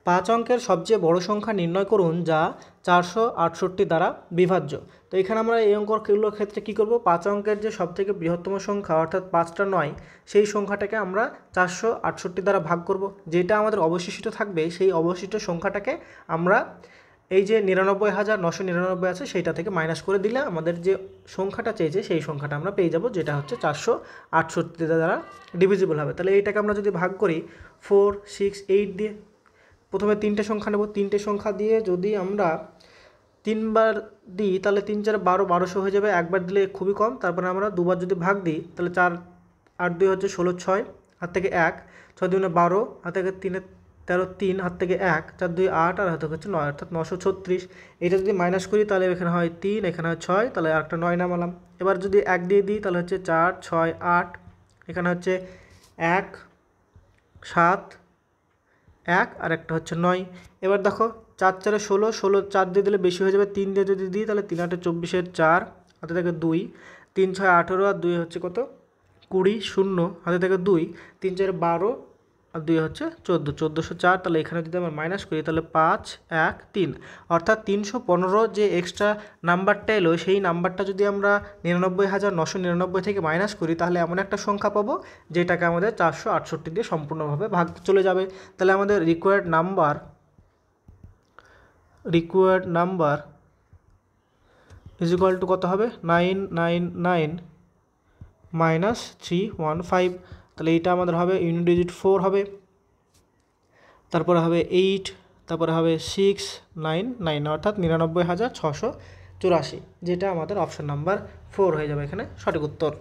5 অঙ্কের সবচেয়ে বড় সংখ্যা নির্ণয় করুন যা 468 দ্বারা বিভাজ্য। তো এখানে আমরা এই অঙ্কগুলোর ক্ষেত্রে কী করব, 5 অঙ্কের যে সবথেকে বৃহত্তম সংখ্যা অর্থাৎ 5টা 9 সেই সংখ্যাটাকে আমরা 468 দ্বারা ভাগ করব। যেটা আমাদের অবশিষ্ট থাকবে সেই অবশিষ্ট সংখ্যাটাকে আমরা এই যে 99,999 আছে সেইটা থেকে মাইনাস করে দিলে আমাদের যে সংখ্যাটা চেয়েছে সেই সংখ্যাটা আমরা পেয়ে যাব, যেটা হচ্ছে 468 দ্বারা ডিভিজিবল হবে। তাহলে এইটাকে আমরা যদি ভাগ করি 4, 6, 8 দিয়ে, প্রথমে 3টে সংখ্যা নেব। 3টে সংখ্যা দিয়ে যদি আমরা 3বার দিই তাহলে 3 4 12, 1200 হয়ে যাবে। একবার দিলে খুবই কম। তারপরে আমরা দুবার যদি ভাগ দিই তাহলে 4 8 2 হচ্ছে 16, 6 হাত থেকে 1, 6 2 12, হাত থেকে 3 13, 3 হাত থেকে 1, 4 2 8 আর হাত থেকে হচ্ছে 9 অর্থাৎ 936। এটা যদি মাইনাস করি তাহলে এখানে হয় 3, এখানে হয় 6, তাহলে আরেকটা 9 নামালাম। এবার যদি 1 দিয়ে দিই তাহলে হচ্ছে 4 6 8, এখানে হচ্ছে 1 7 1 আর একটা হচ্ছে 9। এবার দেখো 4 4 16, 16 4 দিয়ে দিলে বেশি হয়ে যাবে। 3 দিয়ে যদি দিই তাহলে 3 8 24 4, হাতে থেকে 2, 3 6 18 আর 2 হচ্ছে কত 20, 0 হাতে থেকে 2, 3 4 12 আর 2 হচ্ছে 14, 1404। তাহলে এখানে যদি আমরা মাইনাস করি তাহলে 5 1 3, অর্থাৎ 315 যে এক্সট্রা নাম্বারটা এলো সেই নাম্বারটা যদি আমরা 99,999 থেকে মাইনাস করি তাহলে এমন একটা সংখ্যা পাবো যেটাকে আমাদের 468 দিয়ে সম্পূর্ণভাবে ভাগ চলে যাবে। তাহলে আমাদের required number is equal to কত হবে 999 মাইনাস 315। তাহলে এইটা আমাদের হবে ইউনিট ডিজিট 4 হবে, তারপরে হবে 8, তারপরে হবে 699 অর্থাৎ 99,684, যেটা আমাদের অপশন নাম্বার 4 হয়ে যাবে এখানে সঠিক উত্তর।